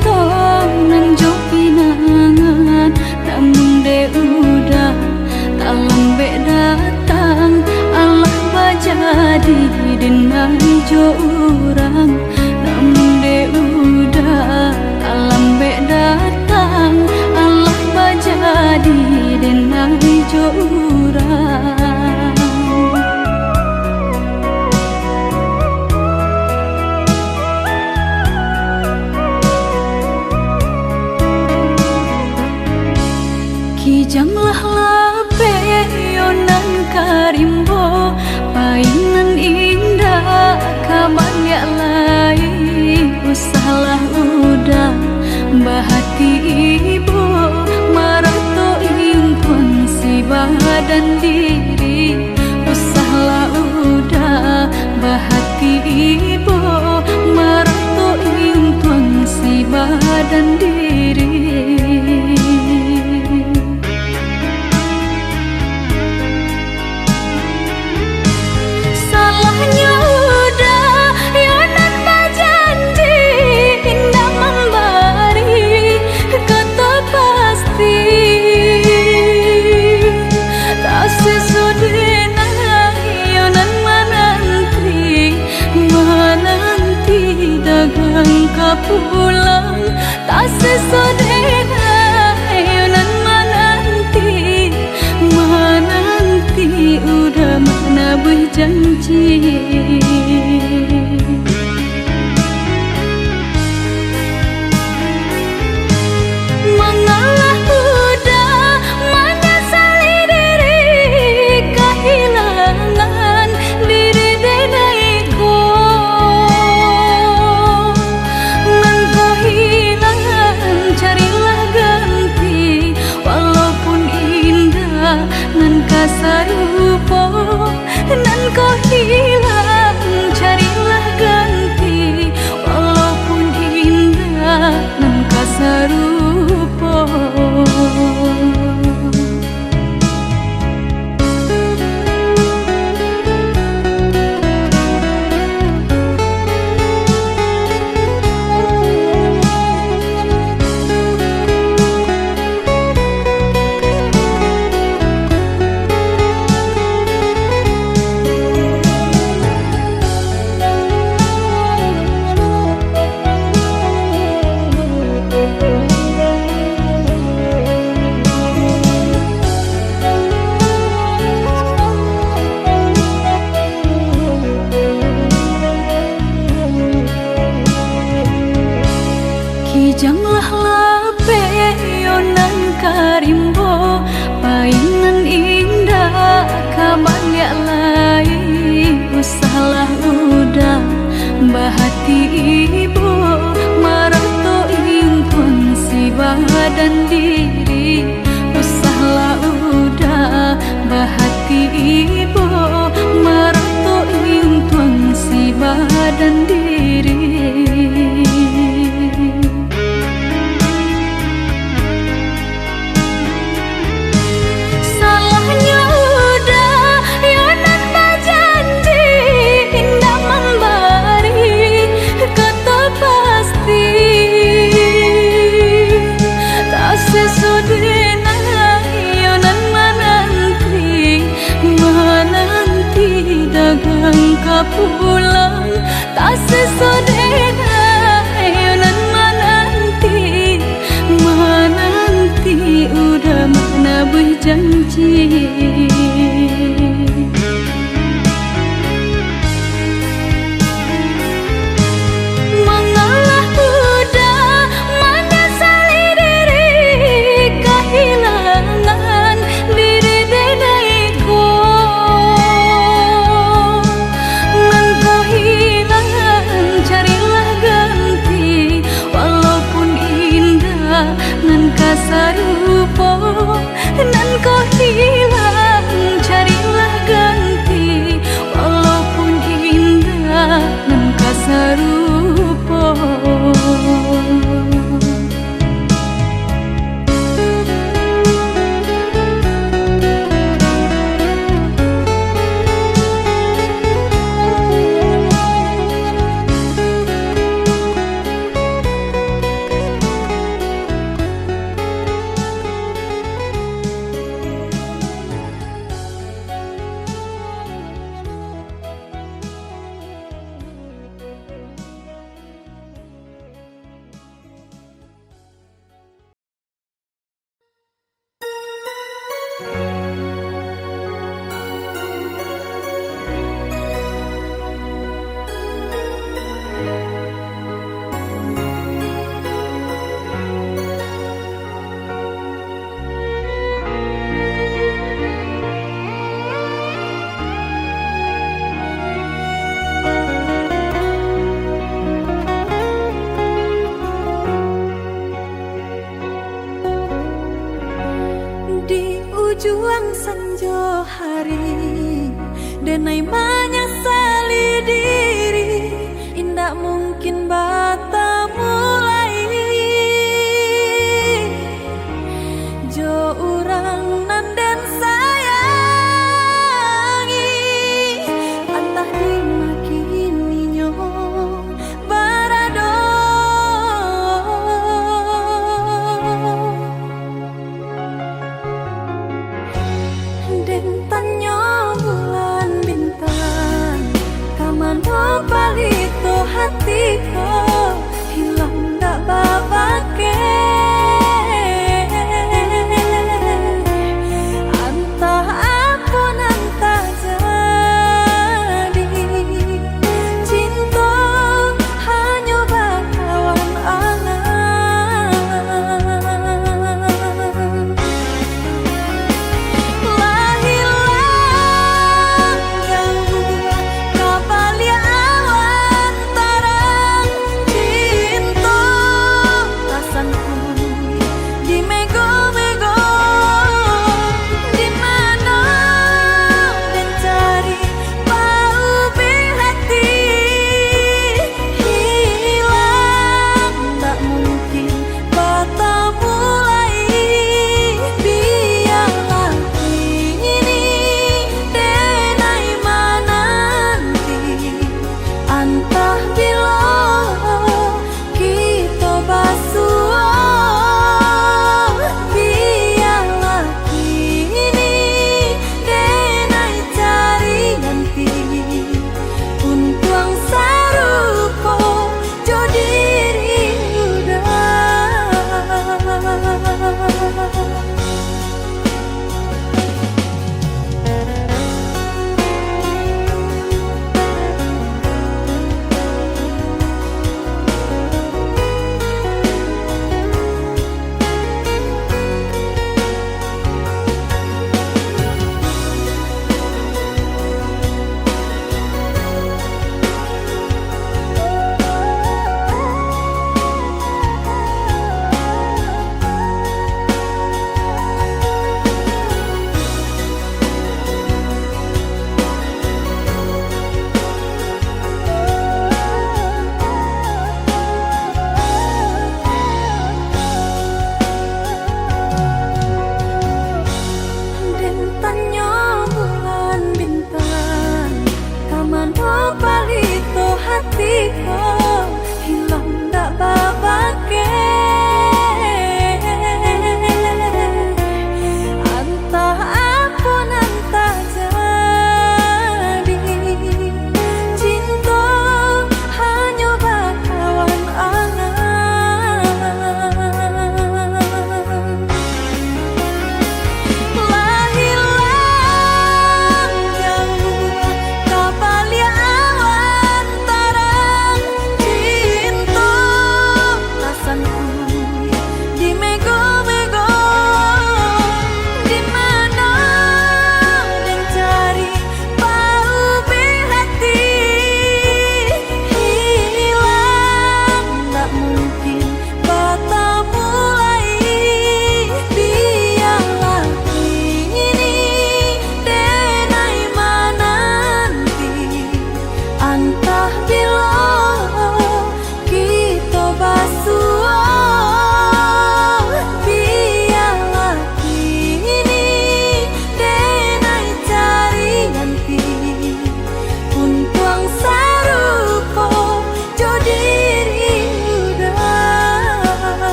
tong nan jo pinangan namun de udah tak lambe datang Allah bajadi denai jo urang namun de udah tak lambe datang Allah bajadi denai jo urang. Kijanglah lape yonan karimbo painan indah kabalya lai usahlah udah bahati ibu marato impun si badan diri usahlah udah bahati ibu marato impun si badan diri. Pulang tak sesodena yonan menanti udah mana berjanji. Mengalah udah menyesali diri kehilangan diri denaiku. Carilah ganti walaupun indah nan kasarupo nan kau hilang carilah ganti walaupun indah nan kasarupo. Kijanglah lape yonan karimbo painan indah kabalya lai usahlah udah bahati ibu marato impun si badan diri usahlah udah bahati ibu marato impun si badan diri. Pulang tak sesodena yonan menanti udah mana berjanji. Mengalah udah menyesali diri kehilangan diri denaiku. Carilah ganti walaupun indah nan kasarupo nan kau hilang juang sanjo hari, denai menyesali diri, indak mungkin bata mulai. Jo urang nanden sayangi, antah dimakini nyo barado. Den tanyo bulan bintang, kamano palito hatiku.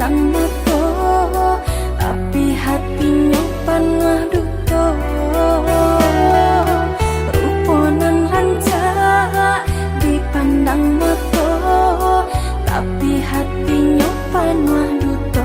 dipandang meto, tapi hatinya panah duto. Ruponan rancak dipandang meto, tapi hatinya panah duto.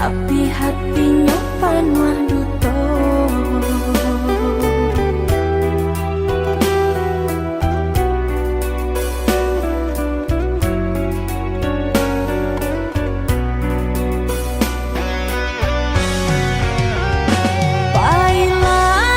Tapi hatinya panah duto. Pailah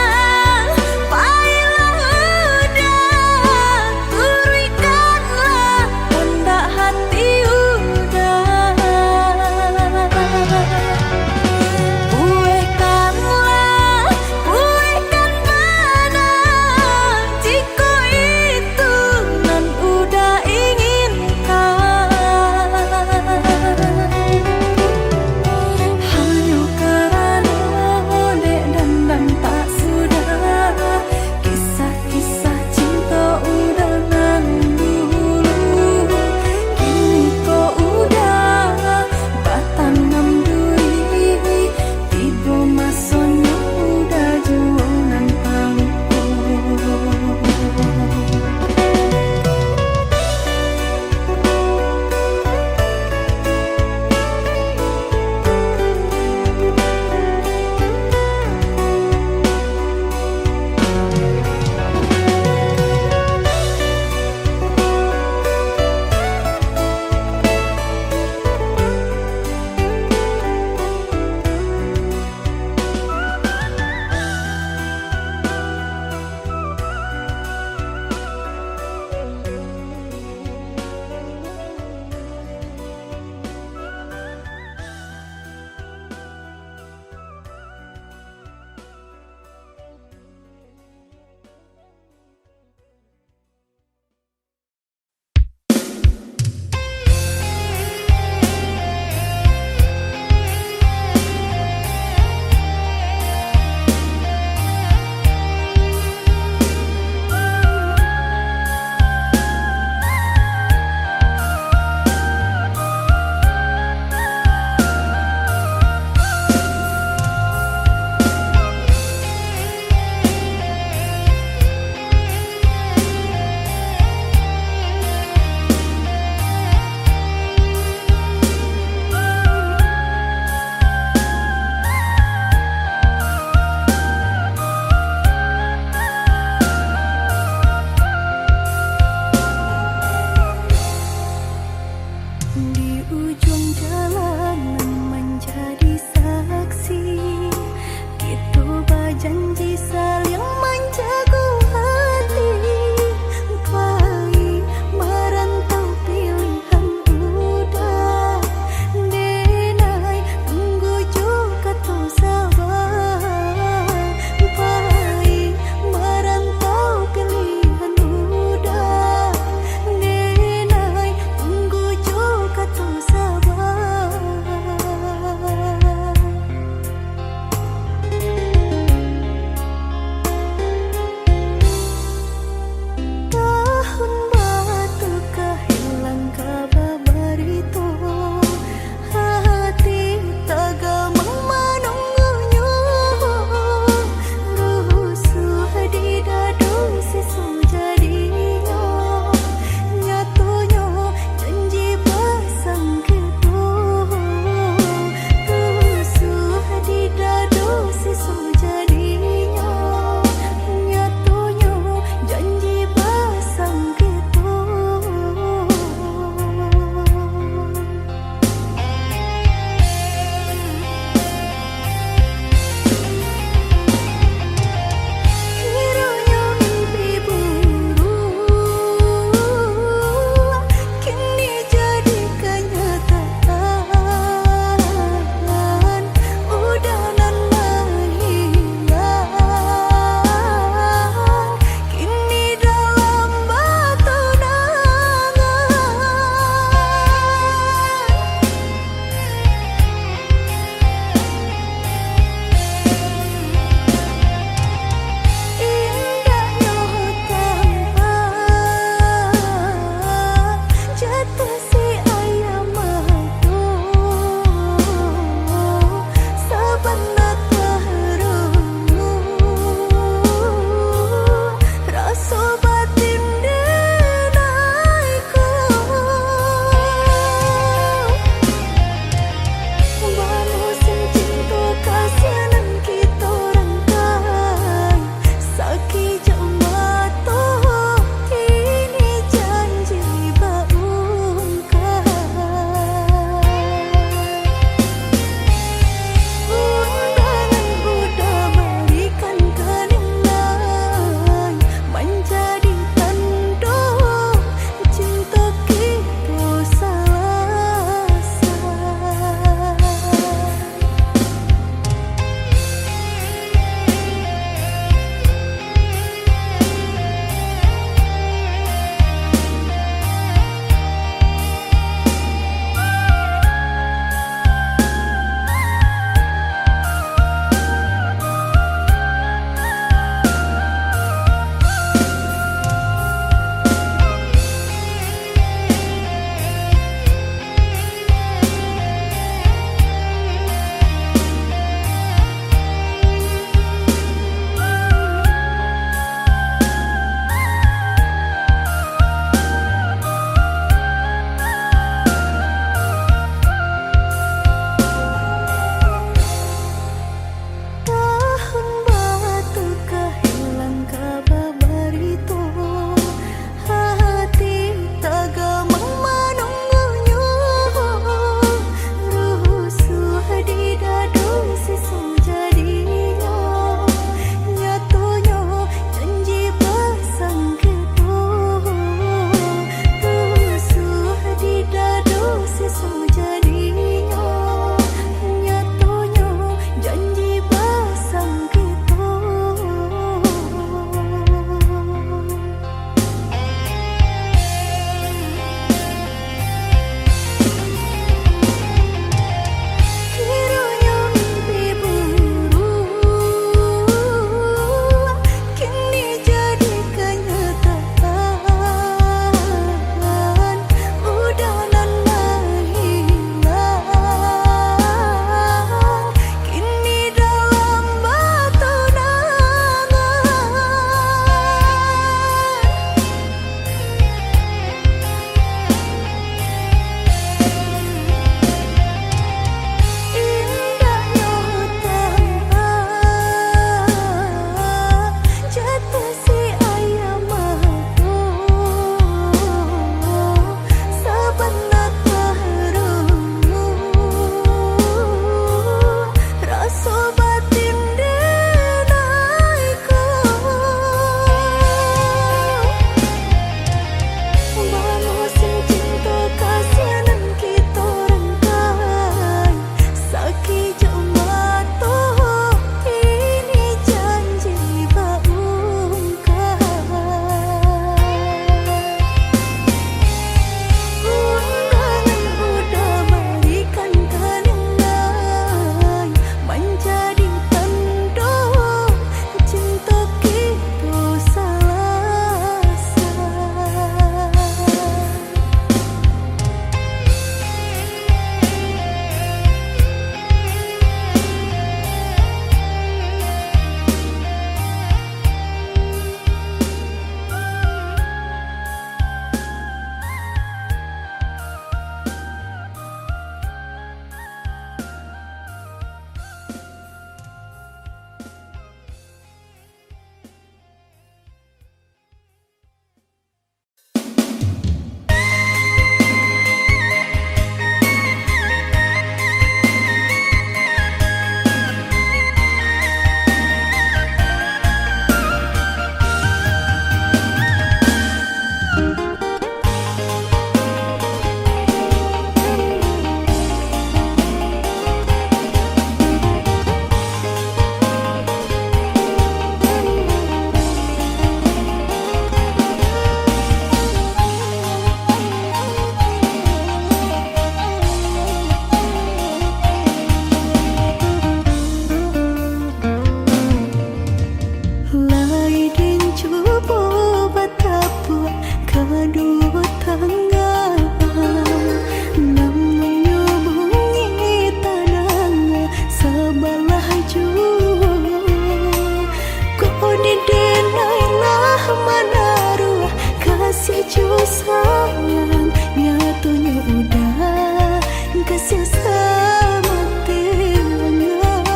sayang, nyatunya udah kasih sama tiangan,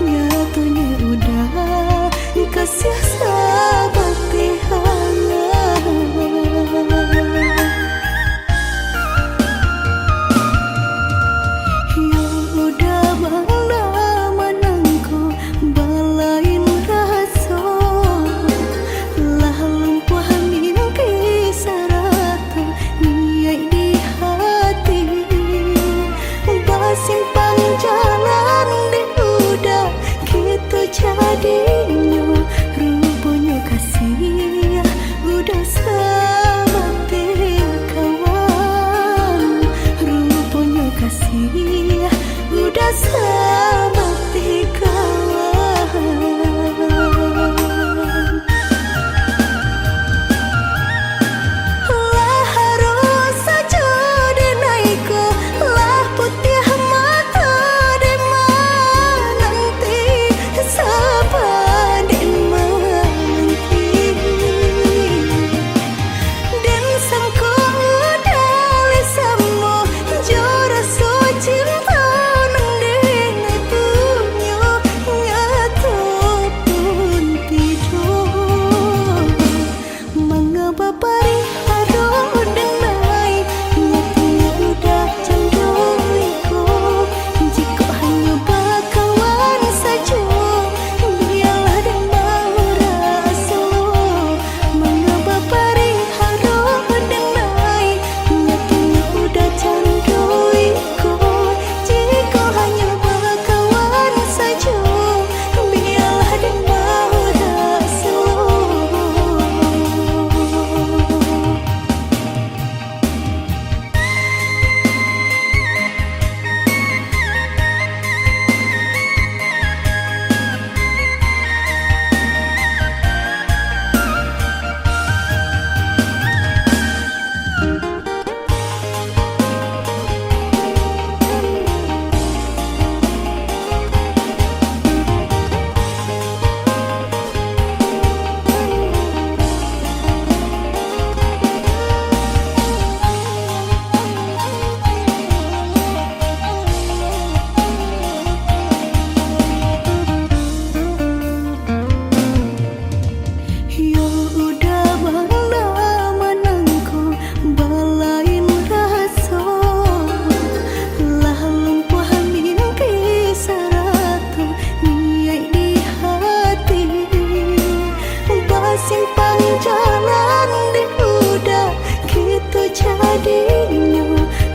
nyatunya udah kasih sama tiangan. Ya udah bangla manangku balain rasa lah lumpuh mimpi sarata niai di hati basimpang jalan di udah gitu jadinya rupanya kasih udah sama kawan rupanya kasih udah sama kawan. Lah harus saja denaiku lah putih mata dema nanti sabar dema nanti dan sangku dali samo jora so cinta nang denai punyo nyatu pun tidur mengapa pari haro denai nyatunya udah candoiku jika hanya bakawan saja biarlah dan mau rasa mengapa pari haro denai nyatunya udah candoiku jika hanya bakawan saja biarlah dan mau rasa. Ya udah bangla manangku balain rasa lah lumpuh mimpi sarata niai di hati basimpang jalan di udah gitu jadinya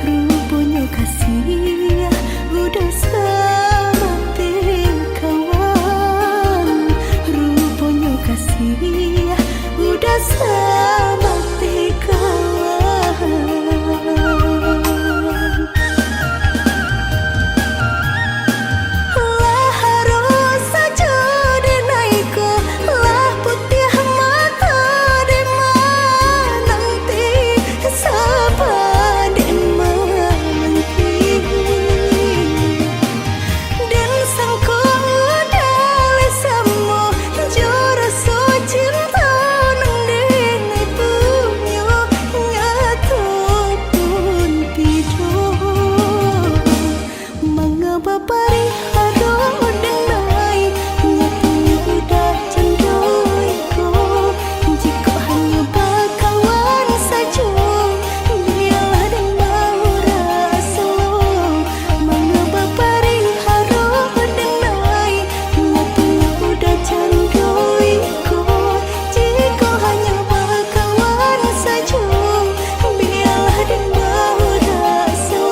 rupanya kasih udah sama kawan rupanya kasih udah sama kawan. Lah harus saja denaiku lah putih mata dema nanti sabar dema nanti dan sangku dali samo jora so cinta nang denai punyo nyatu pun tidur mengapa pari haro denai nyatunya udah candoiku jika hanya bakawan saja biarlah dan mau rasa mengapa pari haro denai nyatunya udah candoiku jika hanya bakawan saja biarlah dan mau rasa.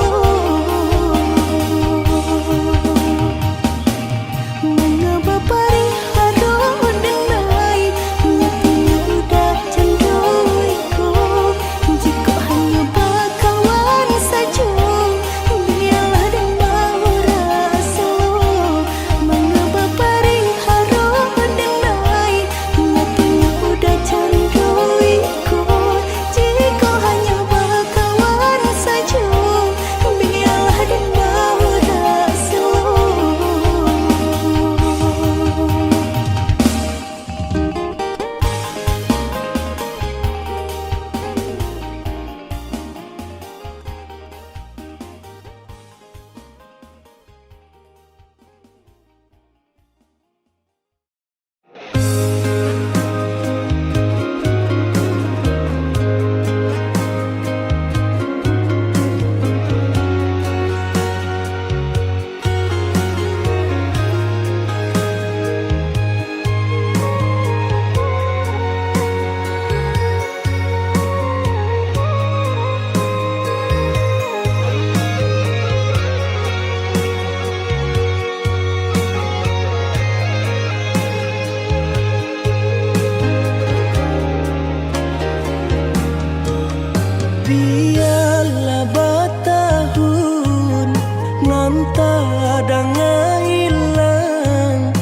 ngailang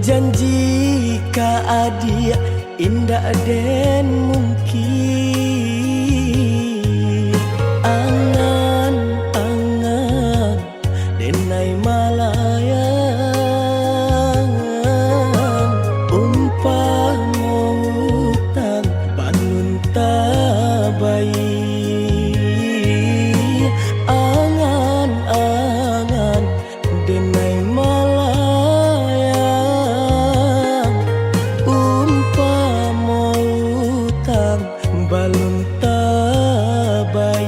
janji ka adia indah den mungkin angan-angan denai malayang umpama utang bangun tabai angan-angan denai malayang umpama utang balon tabai.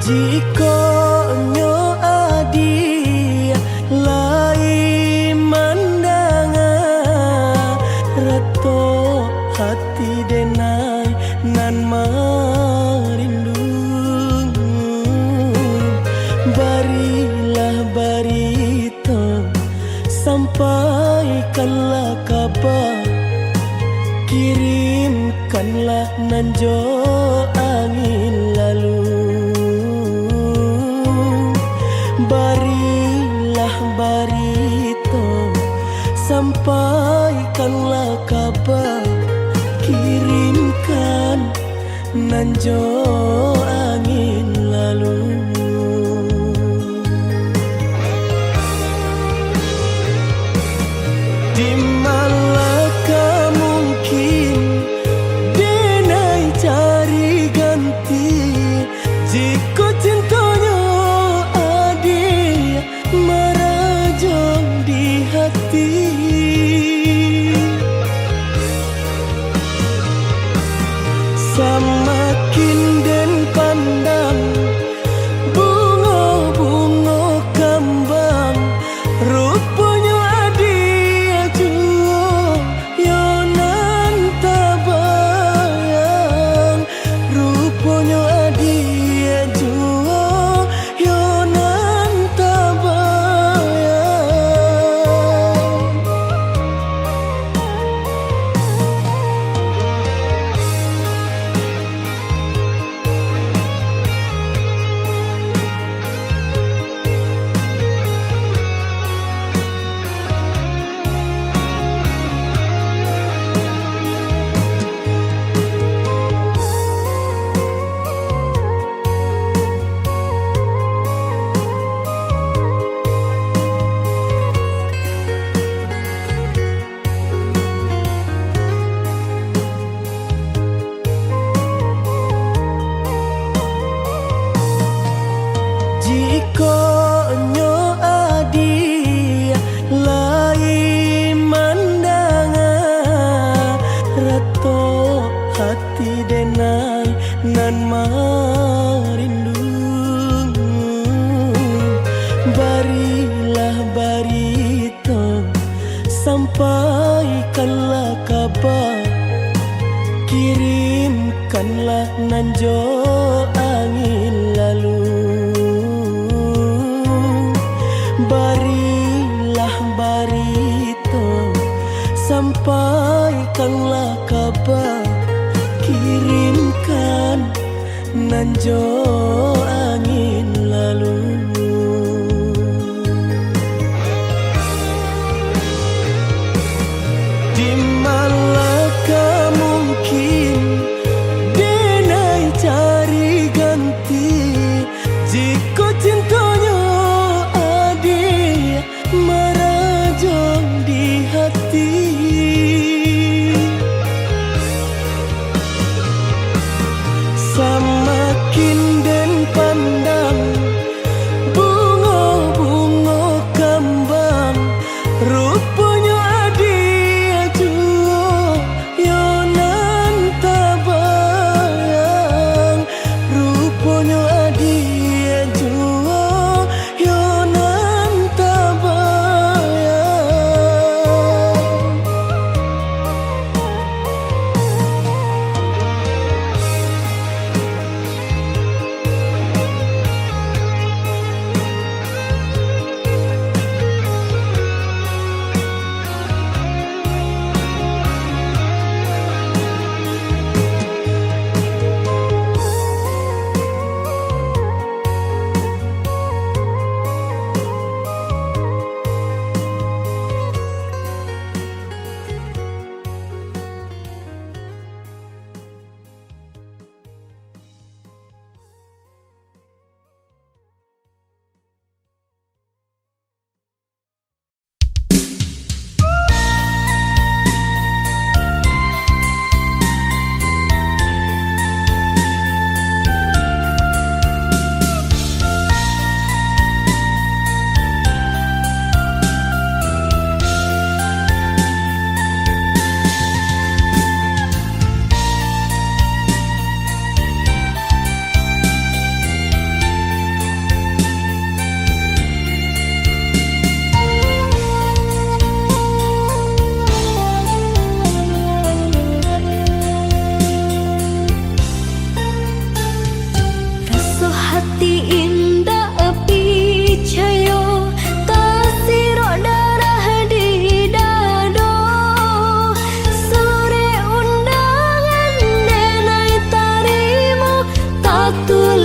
Jika nyo adia lai mandanga rato hati denai nan marindu barilah barito sampaikanlah kabar kirimkanlah nanjo angin lalu barilah barito sampaikanlah kabar kirimkan nanjo angin lalu. Di malakah mungkin denai cari ganti jika cintanya adik merajang di hati. Semakin den pandang bunga-bunga kembang rupanya adik jua yonan tabayang rupanya adik jua yonan tabayang. Jika nyo adia lai mandanga rato hati denai nan marindu barilah barito sampaikanlah kabar kirimkanlah nanjo angin lalu barilah barito sampaikanlah kabar kirimkan nanjo angin lalu. Di malakah mungkin denai cari ganti jika cintanya adik merajang di hati. Semakin den pandang bunga-bunga kembang rupanya adik jua yonan tabayang rupanya adik jua yonan tabayang.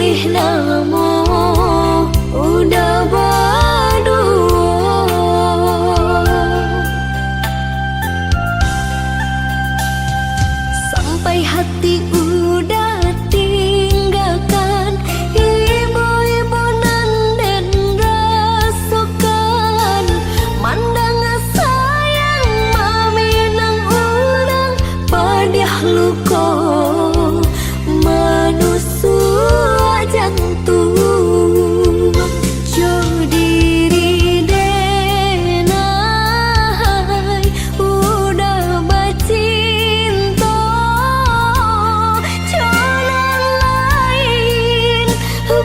tulih namo udah berdua. Sampai hati udah tinggalkan ibu-ibu nan den rasukan, mandang sayang mami nang urang padiah luko manusua jantung. Jo diri denai udah bacinta, jalan lain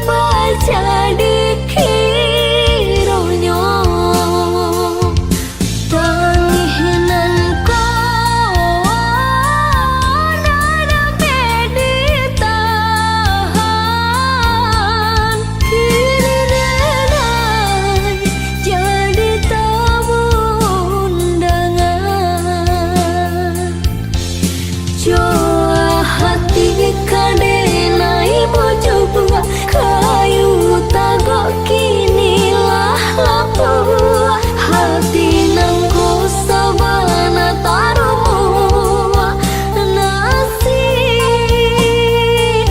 baca dikironyo. Tanginan ko nada meditahan, kini denai jadi tamu undangan. Joa hati kadenai bojo bua, kayu tagok kini lah lapua. Hati nang ko sabana tarumua, nasib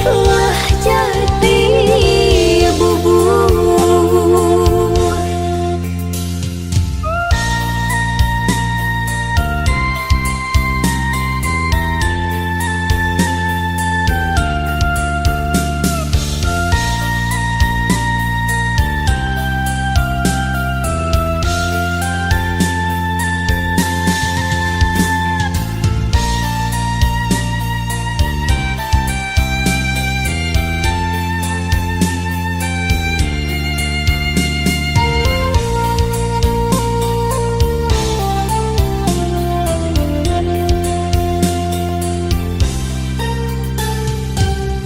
lah jadi bubur.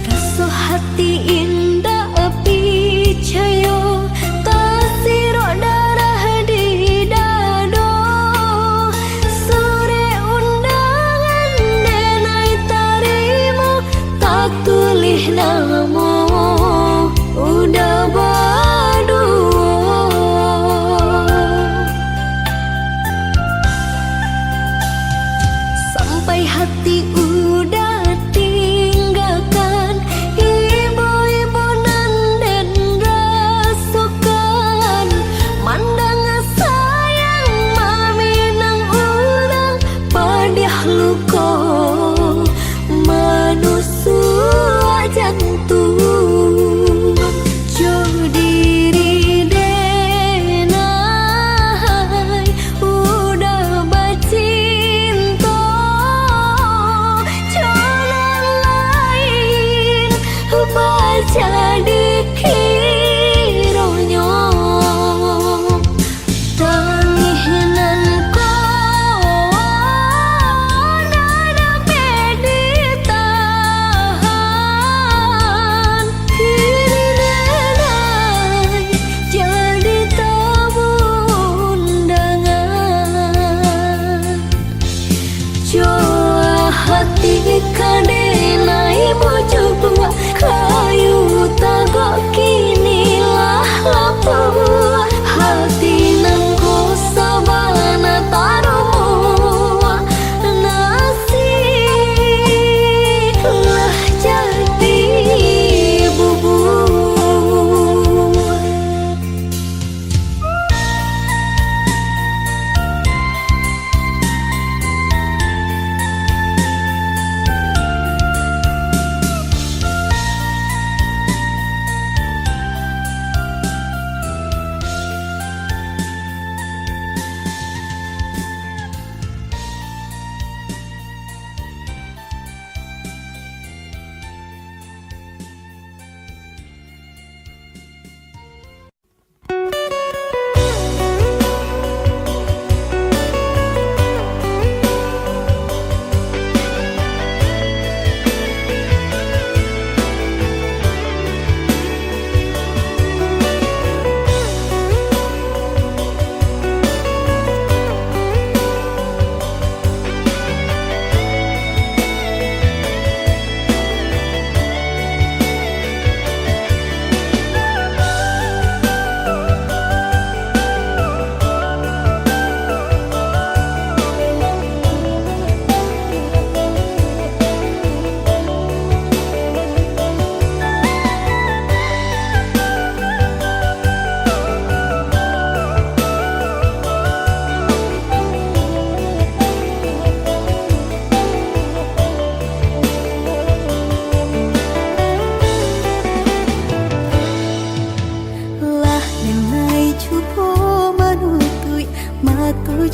Rasa hati indah picayo, tasiro darah di dado. Sore undangan denai tarimo, tak tulih namo udah berdua. Sampai hati udah tinggalkan ibu-ibu nan den rasukan, mandang sayang mami nang urang padiah luko manusua jantung. Jo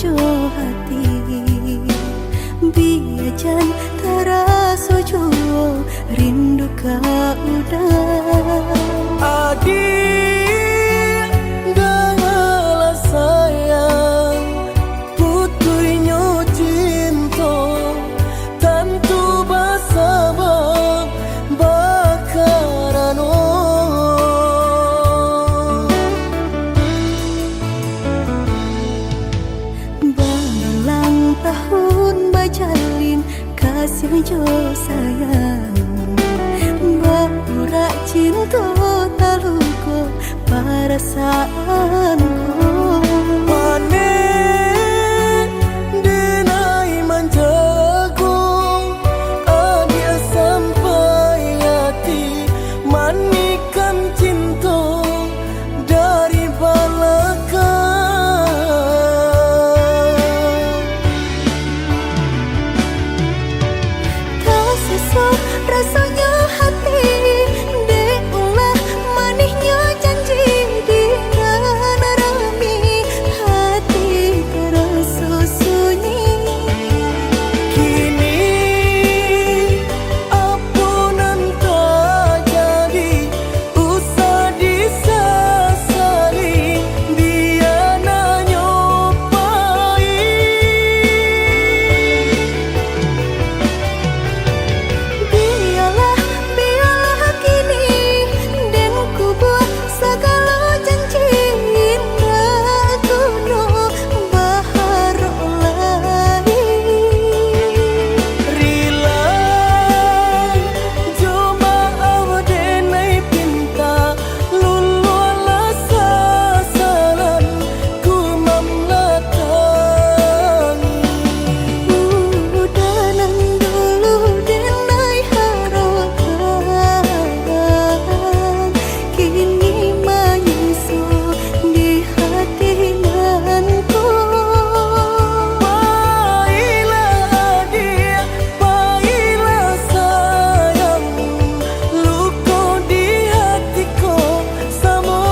ojo hati biajan terasa jauh rindu kau udah adik dengarlah sayang putuinyo cinta tentu basabang bakarano berulang tahun bajalin kasih jo sayang Baura cinta taluko perasaanku Panen denai menjagung adia sampai hati manikan cinta dari belakang tak sesak rasanya hati deulah manisnya janji di rami hati terasa sunyi kini ampunan tak jadi usah disesali dia nyopai biarlah kini dan ku buat segala janji indah kuno bahar lain rila cuma awdenai pinta lulu ala sasaran ku mamlatangi udanan dulu denai harapan kini menyusul di hati nanku Baiklah dia, baiklah sayang luka di hatiku sama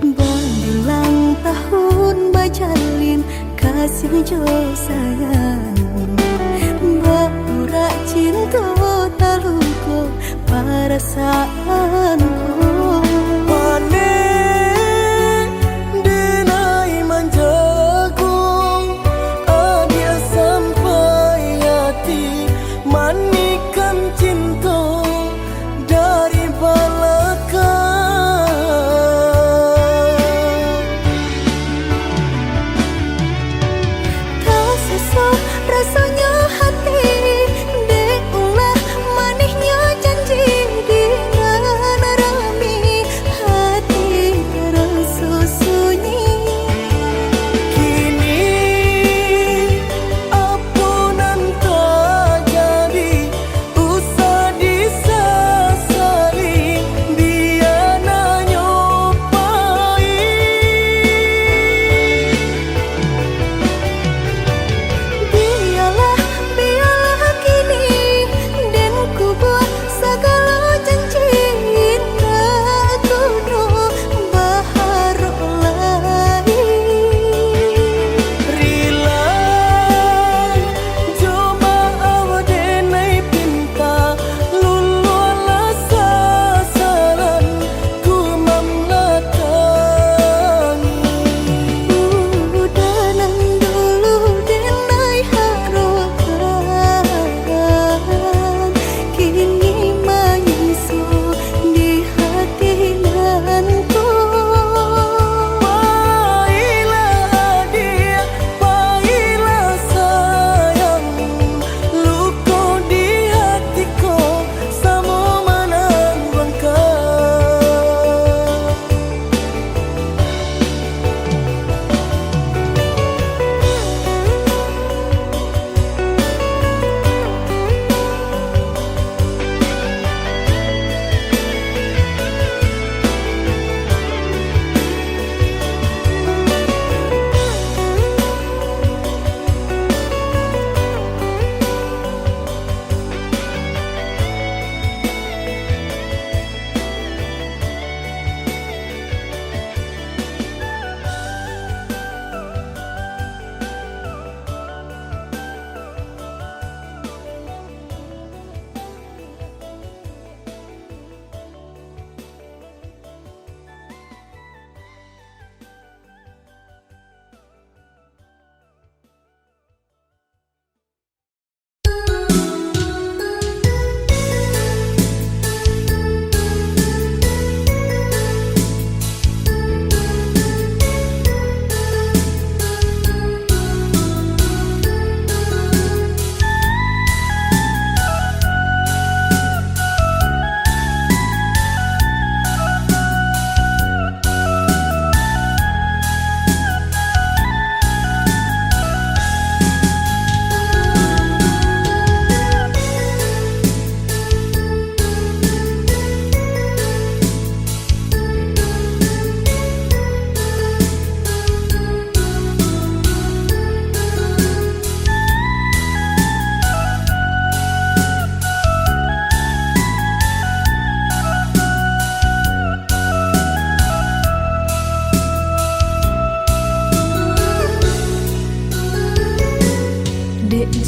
berulang tahun bajalin kasih jo sayang Baura cinta taluko perasaanku Panen denai menjagung adia sampai hati manikan cinta dari belakang tak sesak rasanya hati deulah manisnya janji di rami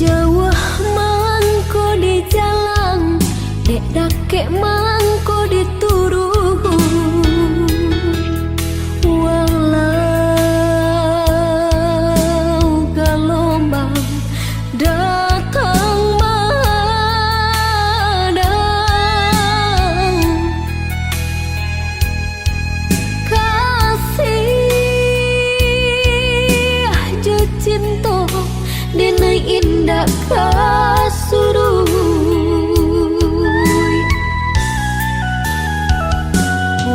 Jawa mangko di jalan, dek dakek mangko di turun. Walau gelombang datang madang, kasih je cinta denai indah kasurui.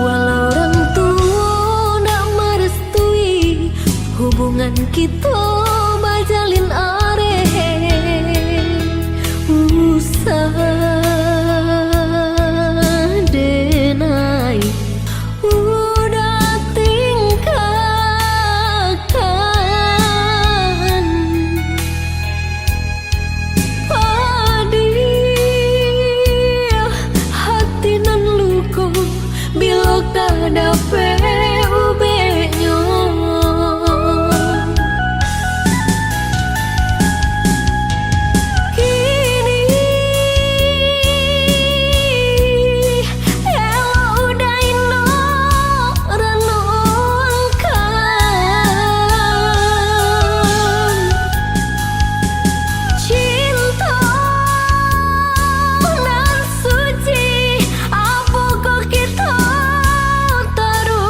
Walau orang tua nak merestui hubungan kita bajalin usah denai udah tinggalkan. Adik hati nan luka bila kada ubeknya. Kini ela udah ino renungkan cinta nan suci, apa kok kita taruh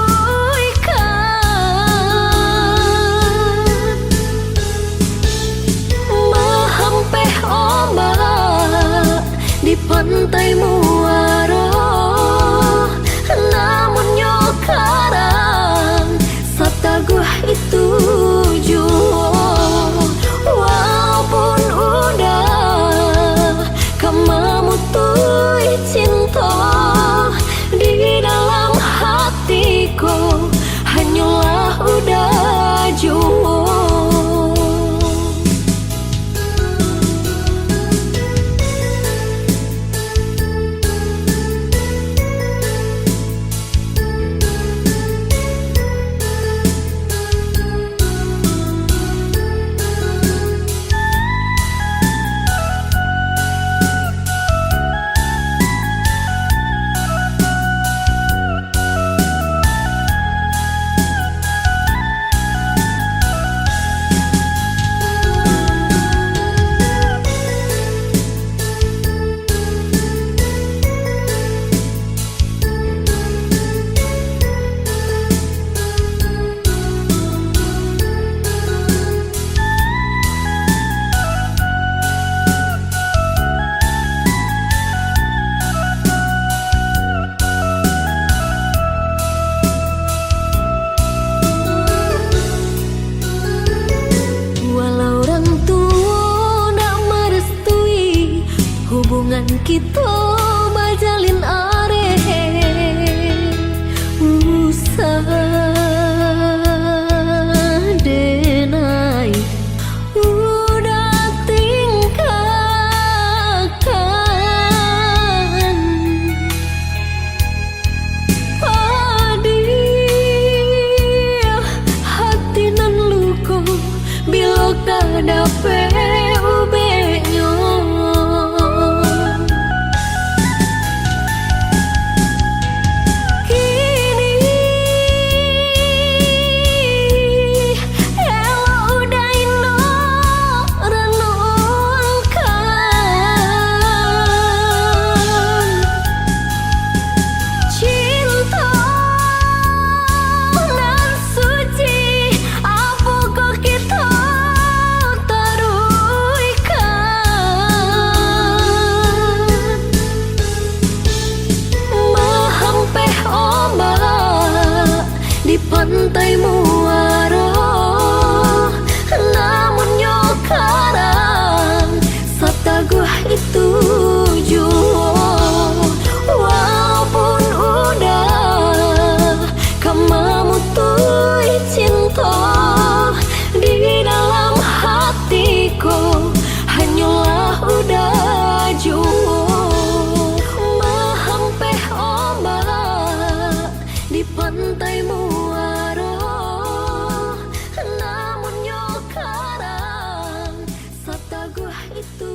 itu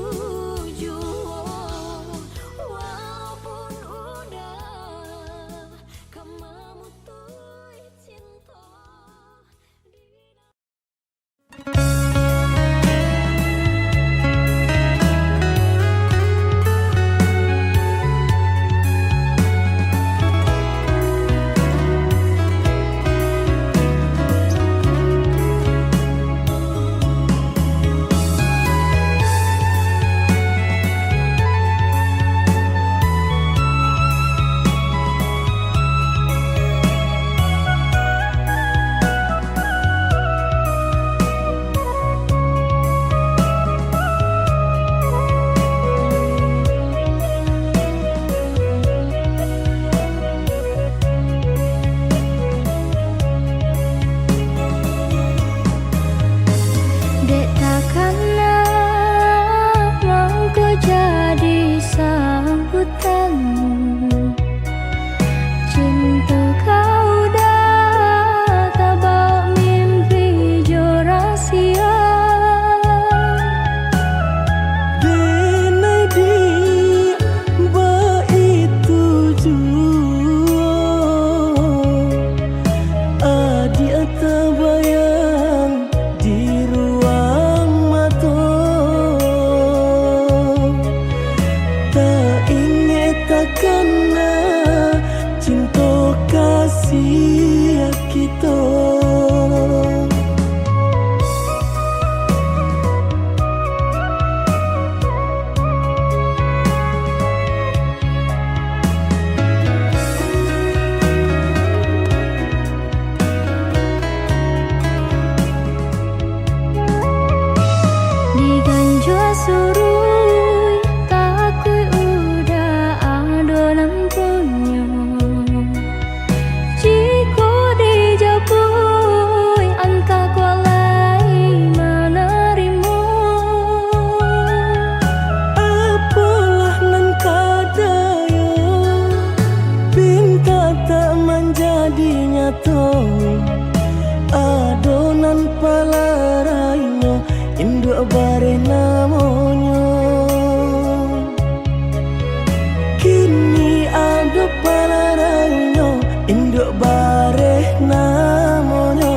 jua, walaupun udah kemamutui cinta. Dek takkanlah mau kau jadi sambutanmu. Cinta kau dah tak bawa mimpi jo rahasia. Denai dia itu jua, adik terbayang di ruang mata. Tak ingat takkan cinta kasih kita. Diganjua surui takui udah adonan punya. Jika dijapui anta kualai menerima. Apalah nan kadaya, pinta tak menjadi nyata. Adonan palarainya induk bare namanya. Kini ada palarainya induk bare namanya.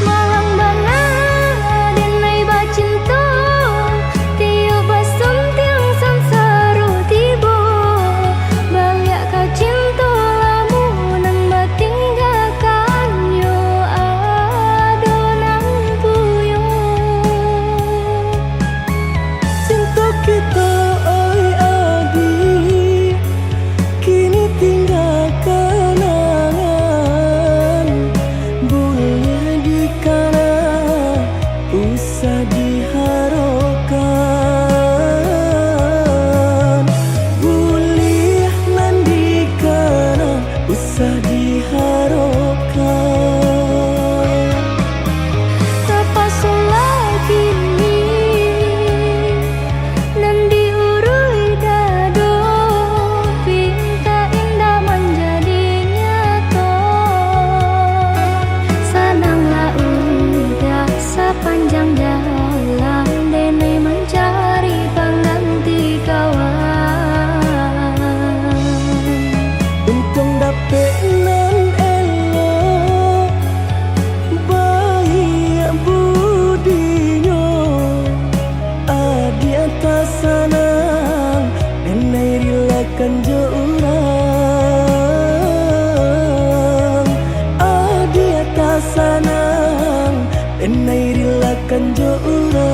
Malang bana denai bacinta, tiup basum tiang samsaru tiba. Baliak kau cinta lamunan batinggalkan yo adonan puyo. Cinta kita oi adik, kini tinggal kenangan. Boleh dikana usah diharapkan. Boleh nan dikana usah diharapkan. Terpaksalah kini dan diurui dado, pinta indah menjadi nyata. Senanglah udah sepanjang jalan denai mencari pengganti kawan. Untung dapet nan elok, baik budinya. Adi atas sanang, denai rilakan jo urang. Adi atas sanang, denai rilakan jo urang.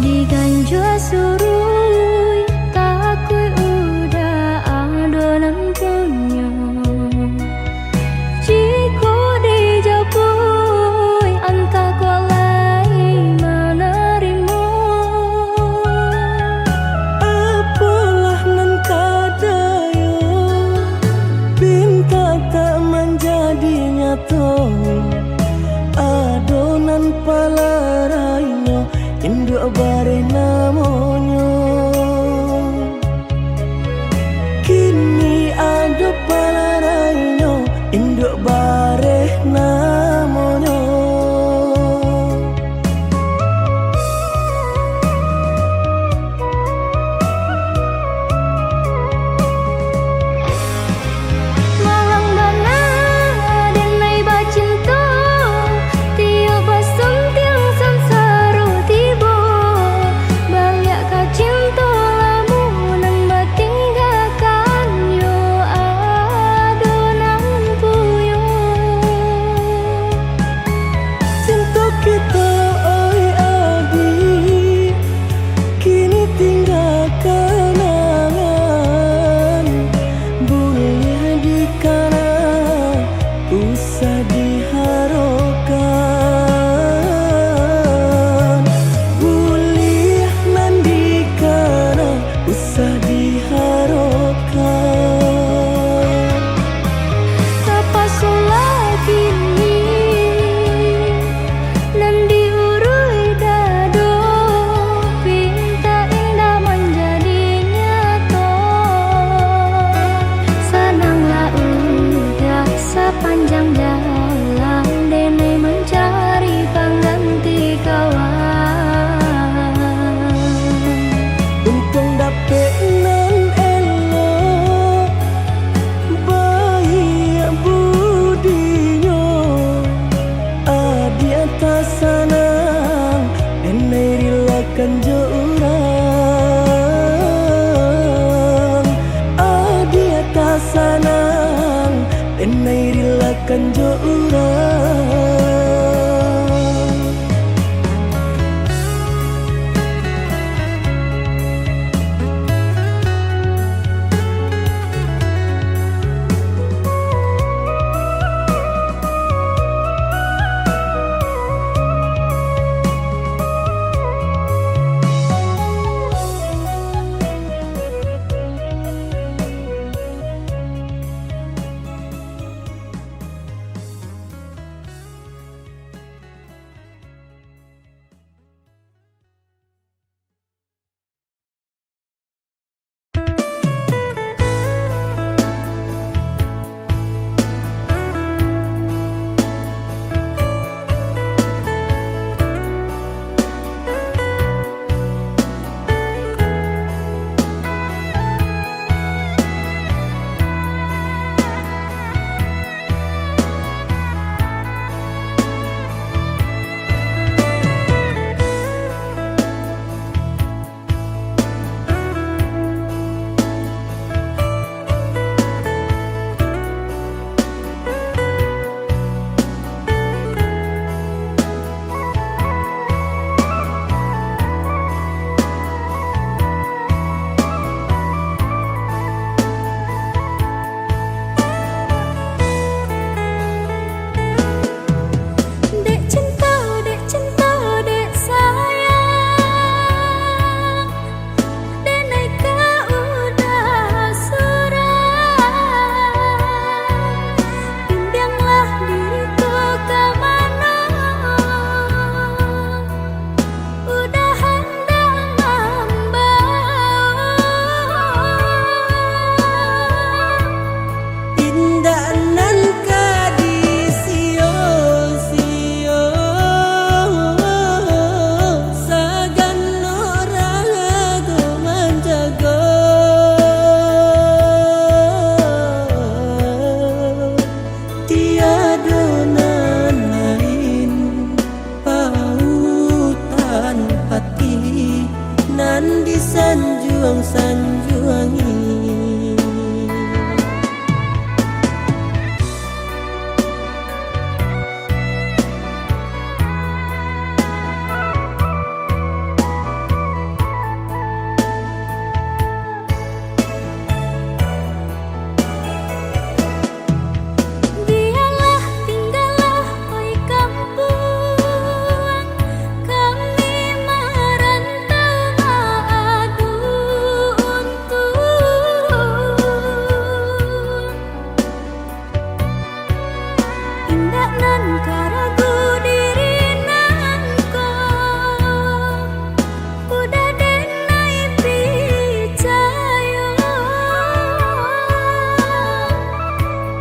Diganjua tato adonan palarainyo induk bare namonyo kini ado palarainyo induk bare namonyo Malang dana denai bacinta tiap basum tiang samsara tiba balik ka cinta lamunan batinggalkan yo adonan puyo cinta kita oi adi kini tinggal kenangan boleh dikana usah diharapkan boleh nandikana usah diharapkan Tapasulah kini nan diurui dado pinta indah menjadi nyata senanglah udah sepanjang jalan dene mencari pengganti kawan untung dapet nan elok baik budinyo adi atas sanang dene rilakan jo urang adi atas sanang dene rilakan jo urang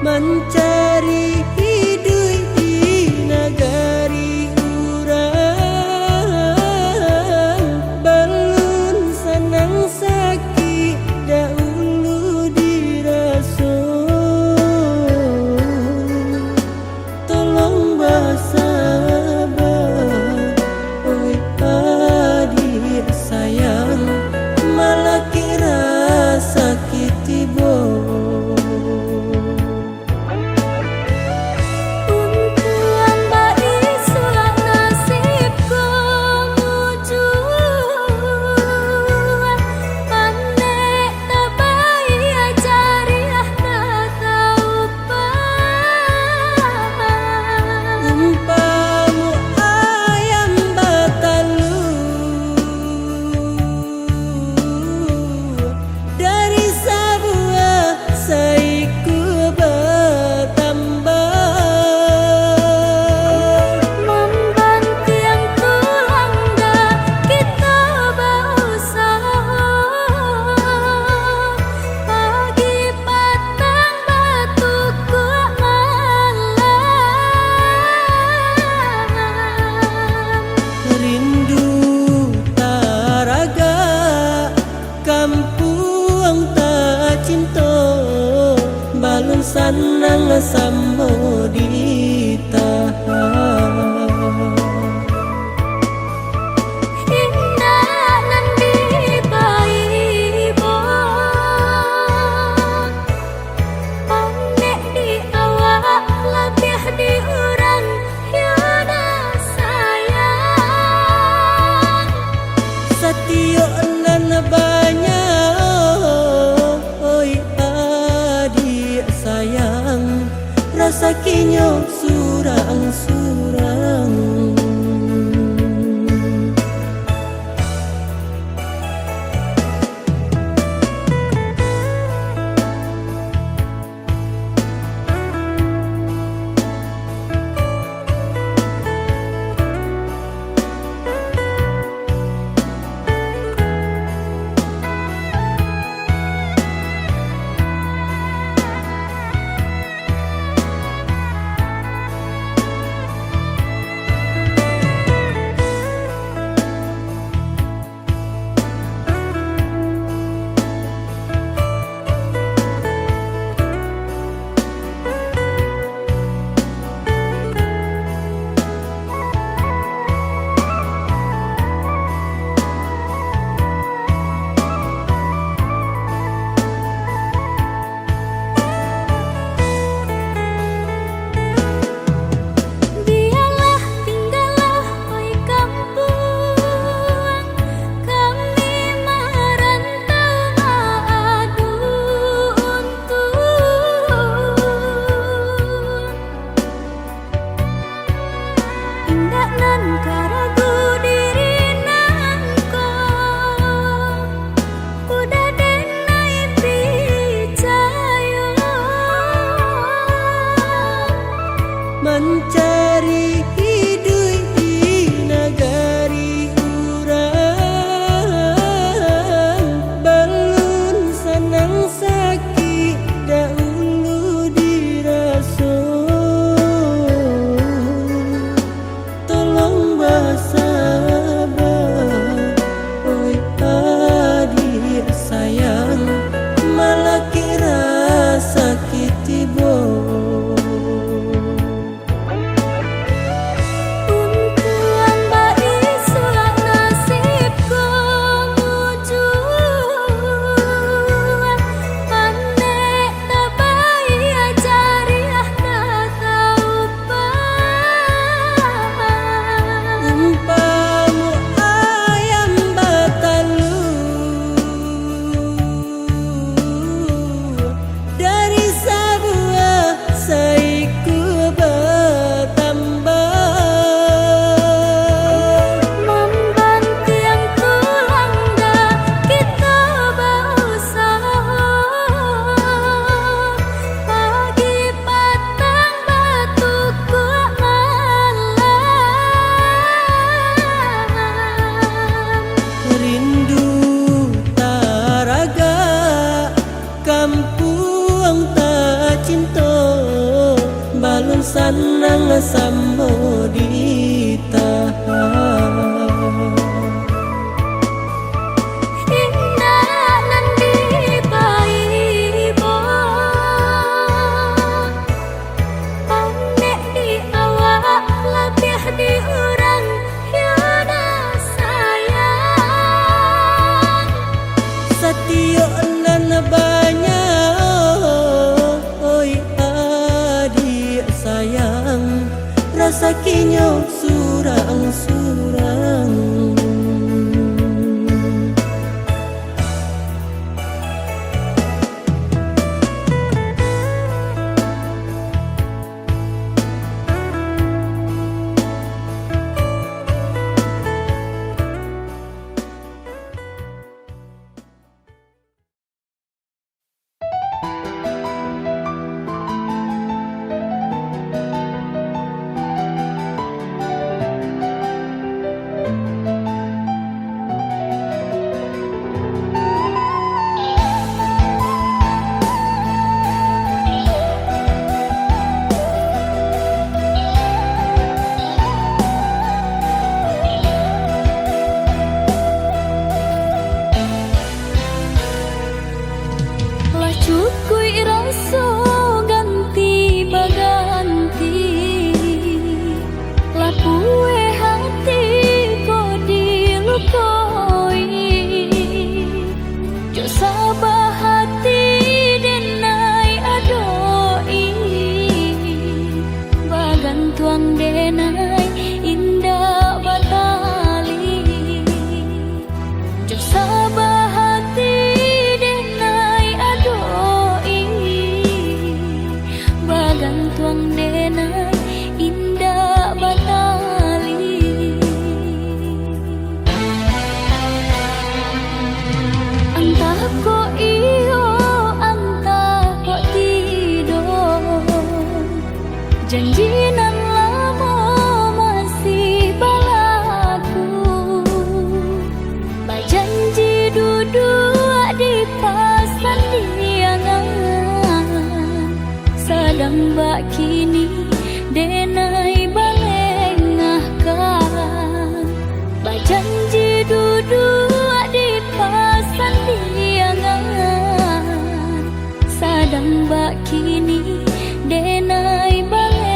mencari hidup di negari urang, belum senang sakit dahulu diraso. Tolong bersabar, oi adik sayang, malah kira sakit tiba. Kampung tak cinta, balon sanang samo ditahan. Indah nan dibaibo, onek di awak lebih di urang yada sayang. Satio nan banyak, oi adik sayang, rasa kinyo surang-surang. Mencari hidup di negari urang, belum senang sakit dahulu diraso. Tolong bersabar, oi adik sayang, malah kira sakit tiba. sanang sambo ditahan. Indah nan dipaibo Panek di awak lebih di orang tiada sayang. Satyo nan banyak oi adik sayang, rasa kinyo surang-surang. Cukui rasa ganti baganti lapue hati ko dilukoi jo sabah hati denai adoi bagan tuang denai indah batali jo sabah hati tuang denai indah batali. Antah ko iyo, antah ko tidur. Janji nan lama masih balaku. Bajanji duduk di pasan diangan. Sadang bak kini denai balengahkan. Bajanji duduk di pasan diangan. Sadang bak kini denai balengahkan.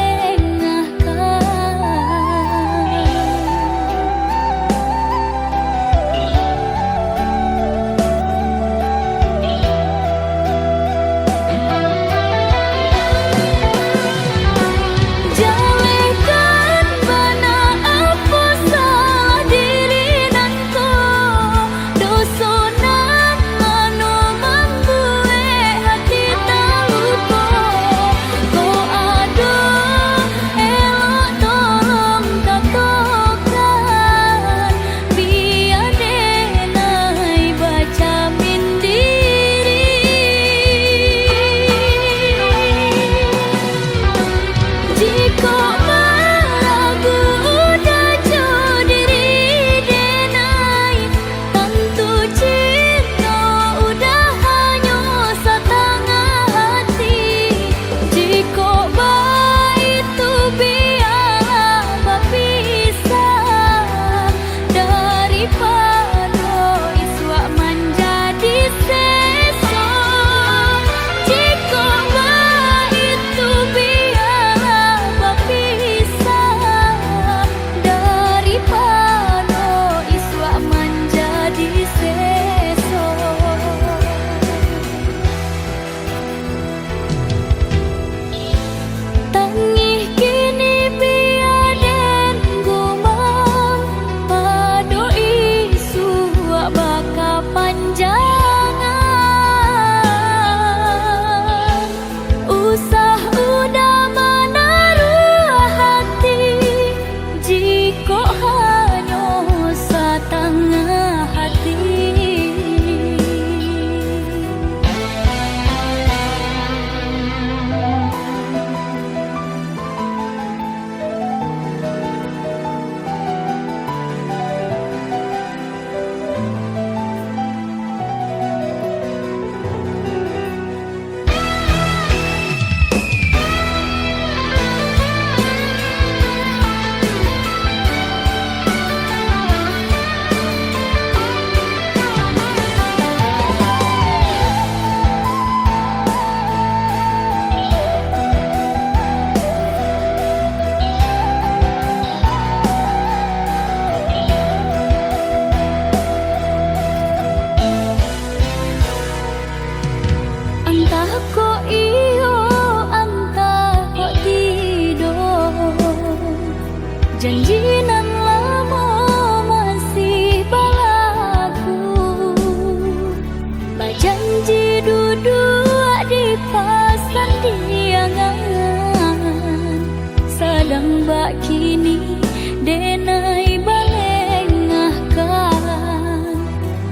mbak kini denai balengahkan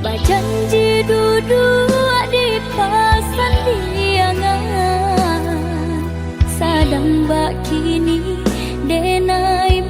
bajanji duduk di pasan diangan sadang mbak kini denai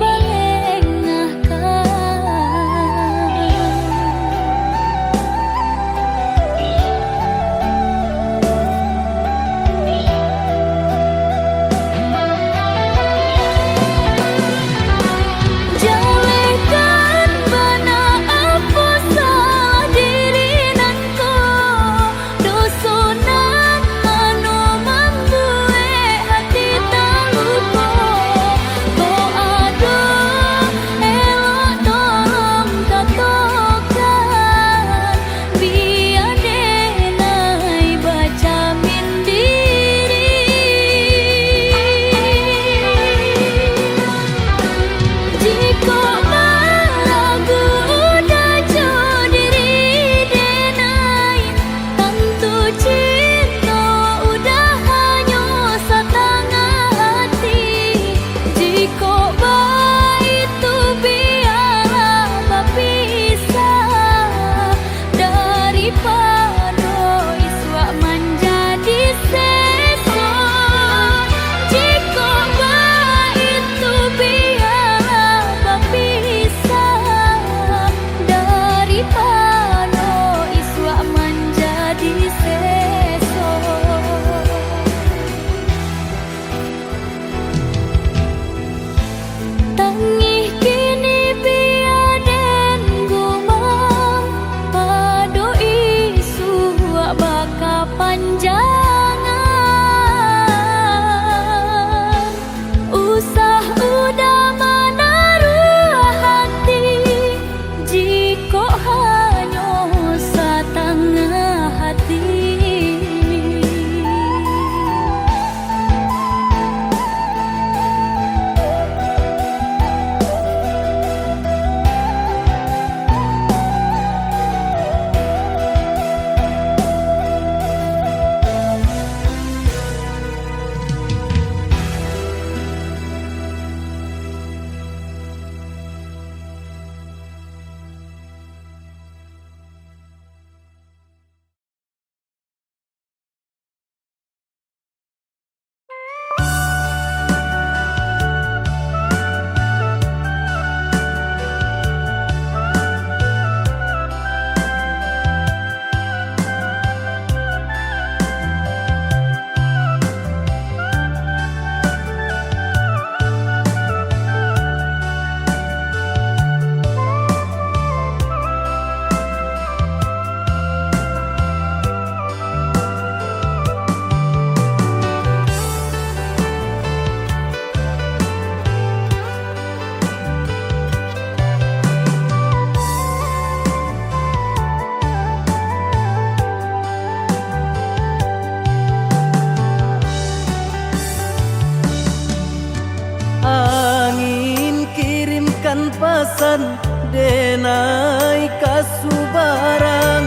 pesan denai kasu barang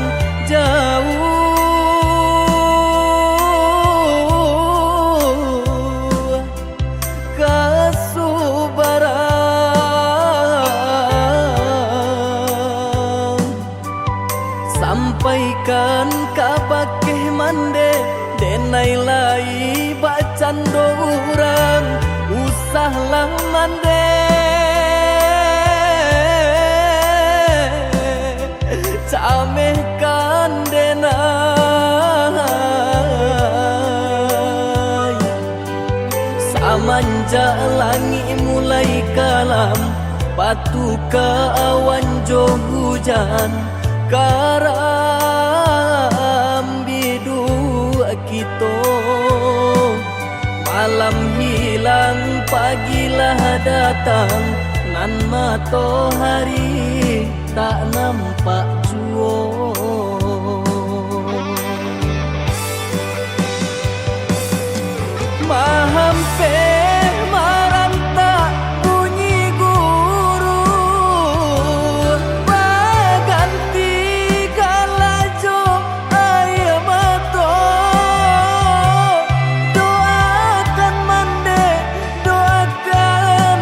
jauh kasu barang sampaikan kabakeh mande denai lai bacan dorang usahlah mande camehkan denai samanja langit mulai kalam patu ke awan jo hujan karam bidu kita malam hilang pagilah datang nan matahari tak nampak jua mahampe maranta bunyi guru baganti galajo air mata doakan mande doakan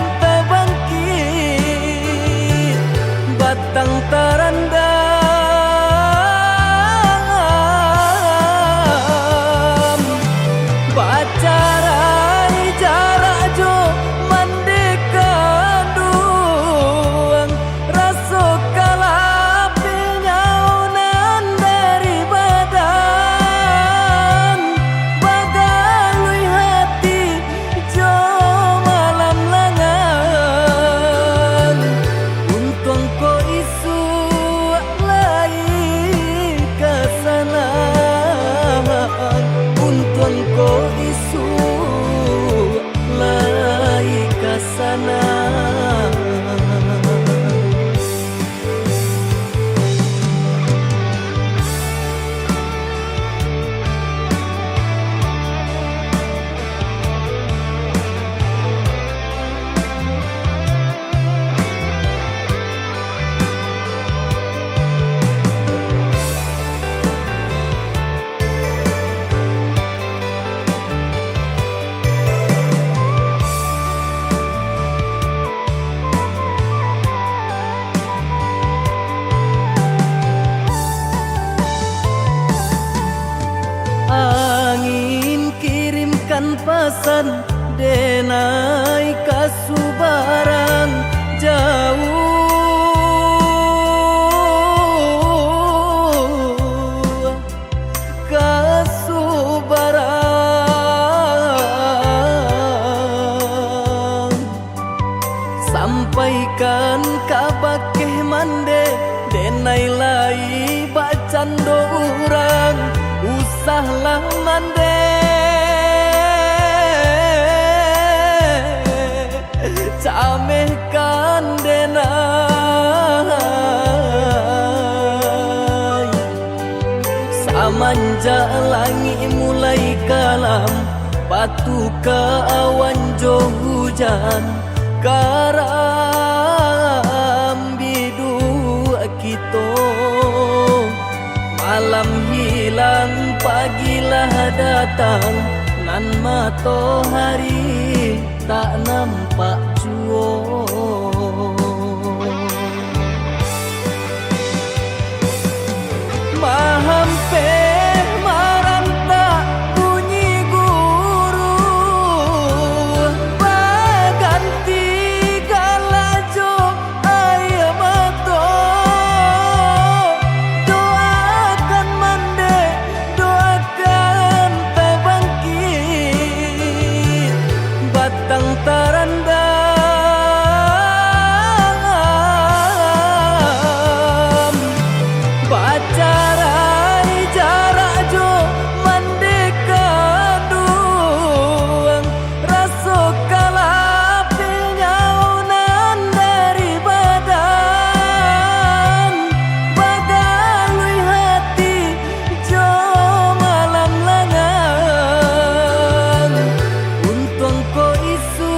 denai kasubaran jauh kasubaran sampaikan kabakeh mande denai lai bacando urang usahlah mande camehkan denai samanja langit mulai kalam batu ke awan jo hujan karam bidu kito malam hilang pagilah datang nan matahari tak nampak jua mahampe maranta bunyi guru baganti galajo ayam mato doakan mande doakan tabangkit batang tarandam bacarai jarak jo mandeka duang raso kalapil nyaunan dari badan bagalui hati jo malam langang untung ko isu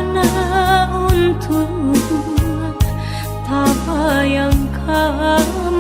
sana untuk apa yang kamu